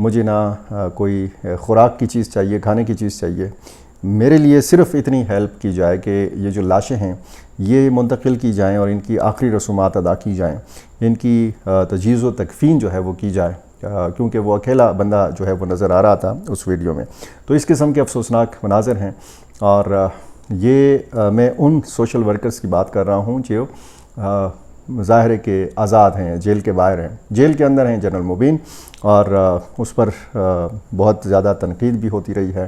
مجھے نہ کوئی خوراک کی چیز چاہیے، کھانے کی چیز چاہیے، میرے لیے صرف اتنی ہیلپ کی جائے کہ یہ جو لاشیں ہیں یہ منتقل کی جائیں اور ان کی آخری رسومات ادا کی جائیں، ان کی تجہیز و تکفین جو ہے وہ کی جائے، کیونکہ وہ اکیلا بندہ جو ہے وہ نظر آ رہا تھا اس ویڈیو میں۔ تو اس قسم کے افسوسناک مناظر ہیں، اور یہ میں ان سوشل ورکرز کی بات کر رہا ہوں جو ظاہر ہے کہ آزاد ہیں، جیل کے باہر ہیں، جیل کے اندر ہیں جنرل مبین، اور اس پر بہت زیادہ تنقید بھی ہوتی رہی ہے۔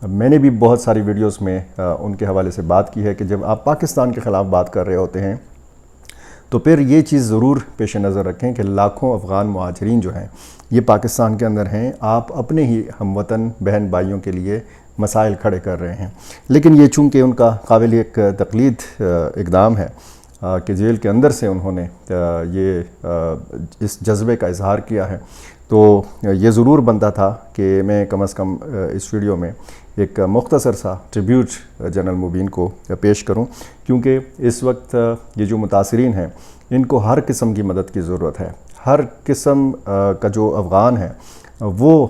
میں نے بھی بہت ساری ویڈیوز میں ان کے حوالے سے بات کی ہے کہ جب آپ پاکستان کے خلاف بات کر رہے ہوتے ہیں تو پھر یہ چیز ضرور پیش نظر رکھیں کہ لاکھوں افغان مہاجرین جو ہیں یہ پاکستان کے اندر ہیں، آپ اپنے ہی ہم وطن بہن بھائیوں کے لیے مسائل کھڑے کر رہے ہیں، لیکن یہ چونکہ ان کا قابل ایک تقلید اقدام ہے کہ جیل کے اندر سے انہوں نے یہ اس جذبے کا اظہار کیا ہے، تو یہ ضرور بنتا تھا کہ میں کم از کم اس ویڈیو میں ایک مختصر سا ٹریبیوٹ جنرل مبین کو پیش کروں، کیونکہ اس وقت یہ جو متاثرین ہیں ان کو ہر قسم کی مدد کی ضرورت ہے، ہر قسم کا جو افغان ہے وہ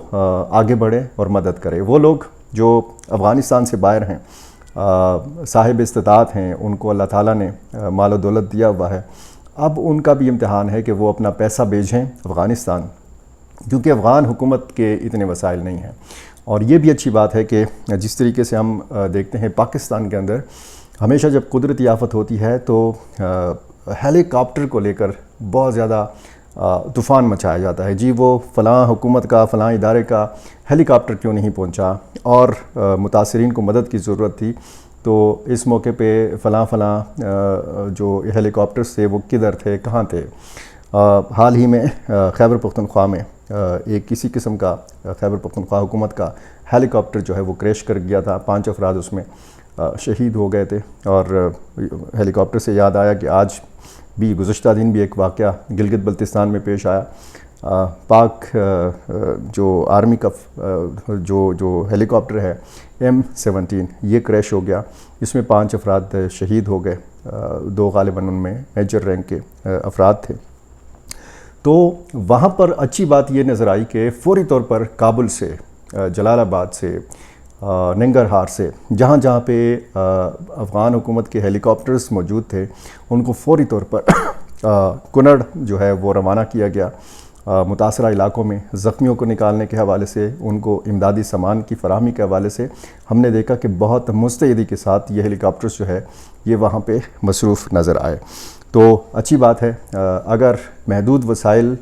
آگے بڑھے اور مدد کرے۔ وہ لوگ جو افغانستان سے باہر ہیں، صاحب استطاعت ہیں، ان کو اللہ تعالیٰ نے مال و دولت دیا ہوا ہے، اب ان کا بھی امتحان ہے کہ وہ اپنا پیسہ بھیجیں افغانستان، کیونکہ افغان حکومت کے اتنے وسائل نہیں ہیں۔ اور یہ بھی اچھی بات ہے کہ جس طریقے سے ہم دیکھتے ہیں پاکستان کے اندر ہمیشہ جب قدرتی آفت ہوتی ہے تو ہیلی کاپٹر کو لے کر بہت زیادہ طوفان مچایا جاتا ہے، جی وہ فلاں حکومت کا، فلاں ادارے کا ہیلی کاپٹر کیوں نہیں پہنچا، اور متاثرین کو مدد کی ضرورت تھی تو اس موقع پہ فلاں جو ہیلی کاپٹرز تھے وہ کدھر تھے، کہاں تھے۔ حال ہی میں خیبر پختونخوا میں ایک کسی قسم کا خیبر پختونخوا حکومت کا ہیلی کاپٹر جو ہے وہ کریش کر گیا تھا، 5 افراد اس میں شہید ہو گئے تھے، اور ہیلی کاپٹر سے یاد آیا کہ آج بھی گزشتہ دن بھی ایک واقعہ گلگت بلتستان میں پیش آیا، پاک جو آرمی کا جو ہیلی کاپٹر ہے M17 یہ کریش ہو گیا، اس میں 5 افراد شہید ہو گئے، 2 غالباً ان میں میجر رینک کے افراد تھے۔ تو وہاں پر اچھی بات یہ نظر آئی کہ فوری طور پر کابل سے، جلال آباد سے، ننگرہار سے، جہاں جہاں پہ افغان حکومت کے ہیلی کاپٹرز موجود تھے ان کو فوری طور پر کنڑ جو ہے وہ روانہ کیا گیا۔ متاثرہ علاقوں میں زخمیوں کو نکالنے کے حوالے سے، ان کو امدادی سامان کی فراہمی کے حوالے سے ہم نے دیکھا کہ بہت مستعدی کے ساتھ یہ ہیلی کاپٹرز جو ہے یہ وہاں پہ مصروف نظر آئے۔ تو اچھی بات ہے، اگر محدود وسائل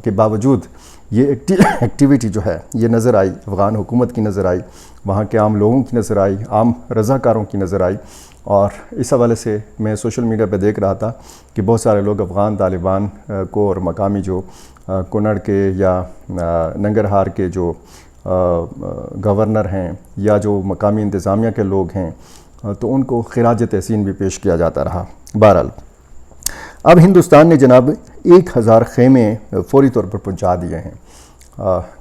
کے باوجود یہ ایکٹیویٹی جو ہے یہ نظر آئی، افغان حکومت کی نظر آئی، وہاں کے عام لوگوں کی نظر آئی، عام رضاکاروں کی نظر آئی، اور اس حوالے سے میں سوشل میڈیا پہ دیکھ رہا تھا کہ بہت سارے لوگ افغان طالبان کو اور مقامی جو کنڑ کے یا ننگرہار کے جو گورنر ہیں یا جو مقامی انتظامیہ کے لوگ ہیں تو ان کو خراج تحسین بھی پیش کیا جاتا رہا۔ بہرحال اب ہندوستان نے جناب 1000 خیمے فوری طور پر پہنچا دیے ہیں،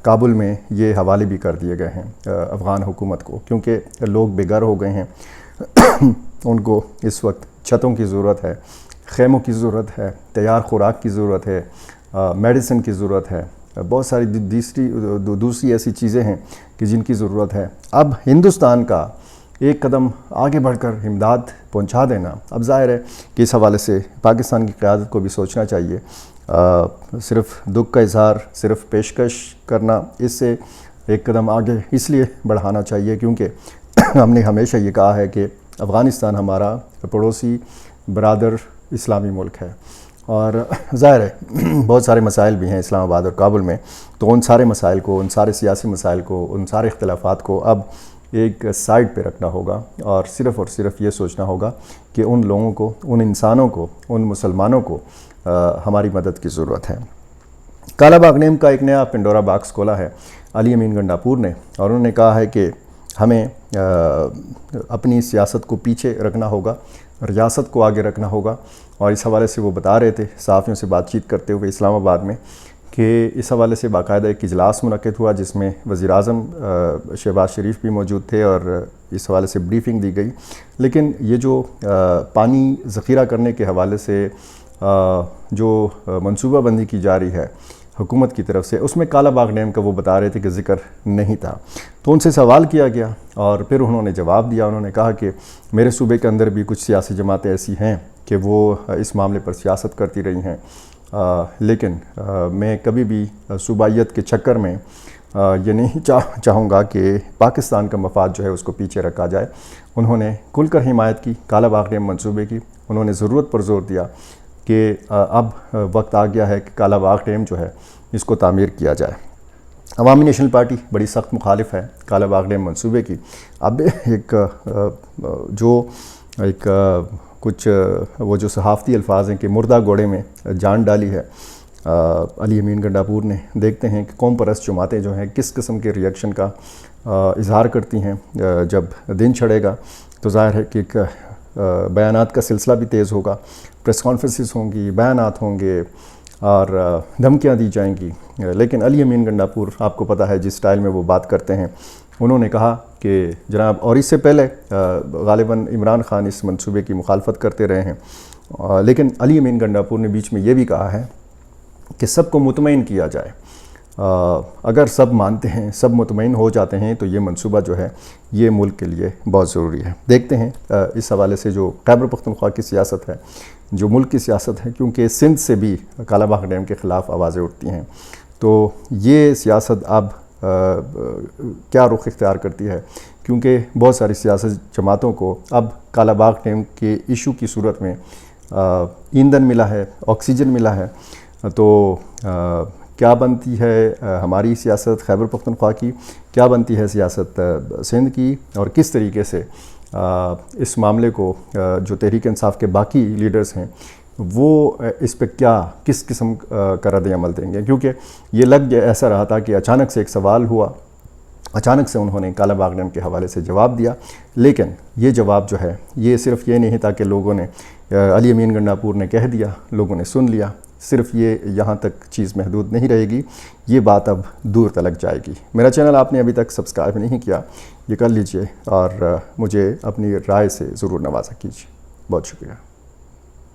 کابل میں یہ حوالے بھی کر دیے گئے ہیں افغان حکومت کو، کیونکہ لوگ بے گھر ہو گئے ہیں، ان کو اس وقت چھتوں کی ضرورت ہے، خیموں کی ضرورت ہے، تیار خوراک کی ضرورت ہے، میڈیسن کی ضرورت ہے، بہت ساری دوسری ایسی چیزیں ہیں کہ جن کی ضرورت ہے۔ اب ہندوستان کا ایک قدم آگے بڑھ کر امداد پہنچا دینا، اب ظاہر ہے کہ اس حوالے سے پاکستان کی قیادت کو بھی سوچنا چاہیے، صرف دکھ کا اظہار، صرف پیشکش کرنا، اس سے ایک قدم آگے اس لیے بڑھانا چاہیے کیونکہ ہم نے ہمیشہ یہ کہا ہے کہ افغانستان ہمارا پڑوسی برادر اسلامی ملک ہے، اور ظاہر ہے بہت سارے مسائل بھی ہیں اسلام آباد اور کابل میں، تو ان سارے مسائل کو، ان سارے سیاسی مسائل کو، ان سارے اختلافات کو اب ایک سائڈ پہ رکھنا ہوگا اور صرف یہ سوچنا ہوگا کہ ان لوگوں کو، ان انسانوں کو، ان مسلمانوں کو ہماری مدد کی ضرورت ہے۔ کالا باغ نیم کا ایک نیا پنڈورا باکس کھولا ہے علی امین گنڈاپور نے، اور انہوں نے کہا ہے کہ ہمیں اپنی سیاست کو پیچھے رکھنا ہوگا، ریاست کو آگے رکھنا ہوگا، اور اس حوالے سے وہ بتا رہے تھے صحافیوں سے بات چیت کرتے ہوئے اسلام آباد میں کہ اس حوالے سے باقاعدہ ایک اجلاس منعقد ہوا جس میں وزیر اعظم شہباز شریف بھی موجود تھے اور اس حوالے سے بریفنگ دی گئی، لیکن یہ جو پانی ذخیرہ کرنے کے حوالے سے جو منصوبہ بندی کی جا رہی ہے، حکومت کی طرف سے، اس میں کالا باغ ڈیم کا وہ بتا رہے تھے کہ ذکر نہیں تھا۔ تو ان سے سوال کیا گیا اور پھر انہوں نے جواب دیا۔ انہوں نے کہا کہ میرے صوبے کے اندر بھی کچھ سیاسی جماعتیں ایسی ہیں کہ وہ اس معاملے پر سیاست کرتی رہی ہیں، لیکن میں کبھی بھی صوبائیت کے چکر میں یہ نہیں چاہوں گا کہ پاکستان کا مفاد جو ہے اس کو پیچھے رکھا جائے۔ انہوں نے کھل کر حمایت کی کالا باغ ڈیم منصوبے کی۔ انہوں نے ضرورت پر زور دیا کہ اب وقت آ گیا ہے کہ کالا باغ ڈیم جو ہے اس کو تعمیر کیا جائے۔ عوامی نیشنل پارٹی بڑی سخت مخالف ہے کالا باغ ڈیم منصوبے کی۔ اب کچھ وہ جو صحافتی الفاظ ہیں کہ مردہ گھوڑے میں جان ڈالی ہے علی امین گنڈاپور نے، دیکھتے ہیں کہ قوم پرست جماعتیں جو ہیں کس قسم کے ریئیکشن کا اظہار کرتی ہیں۔ جب دن چھڑے گا تو ظاہر ہے کہ ایک بیانات کا سلسلہ بھی تیز ہوگا، پریس کانفرنسز ہوں گی، بیانات ہوں گے اور دھمکیاں دی جائیں گی۔ لیکن علی امین گنڈاپور آپ کو پتہ ہے جس سٹائل میں وہ بات کرتے ہیں، انہوں نے کہا کہ جناب، اور اس سے پہلے غالباً عمران خان اس منصوبے کی مخالفت کرتے رہے ہیں، لیکن علی امین گنڈاپور نے بیچ میں یہ بھی کہا ہے کہ سب کو مطمئن کیا جائے۔ اگر سب مانتے ہیں، سب مطمئن ہو جاتے ہیں تو یہ منصوبہ جو ہے یہ ملک کے لیے بہت ضروری ہے۔ دیکھتے ہیں اس حوالے سے جو خیبر پختونخوا کی سیاست ہے، جو ملک کی سیاست ہے، کیونکہ سندھ سے بھی کالا باغ ڈیم کے خلاف آوازیں اٹھتی ہیں، تو یہ سیاست اب کیا رخ اختیار کرتی ہے، کیونکہ بہت ساری سیاسی جماعتوں کو اب کالا باغ ڈیم کے ایشو کی صورت میں ایندھن ملا ہے، آکسیجن ملا ہے۔ تو کیا بنتی ہے ہماری سیاست خیبر پختونخوا کی، کیا بنتی ہے سیاست سندھ کی، اور کس طریقے سے اس معاملے کو جو تحریک انصاف کے باقی لیڈرز ہیں وہ اس پہ کس قسم کا رد عمل دیں گے، کیونکہ یہ ایسا رہا تھا کہ اچانک سے ایک سوال ہوا، اچانک سے انہوں نے کالا باغ ڈیم کے حوالے سے جواب دیا، لیکن یہ جواب جو ہے یہ صرف یہ نہیں تھا کہ لوگوں نے علی امین گنڈاپور نے کہہ دیا، لوگوں نے سن لیا، صرف یہ یہاں تک چیز محدود نہیں رہے گی، یہ بات اب دور تلک جائے گی۔ میرا چینل آپ نے ابھی تک سبسکرائب نہیں کیا، یہ کر لیجئے اور مجھے اپنی رائے سے ضرور نوازا کیجیے۔ بہت شکریہ۔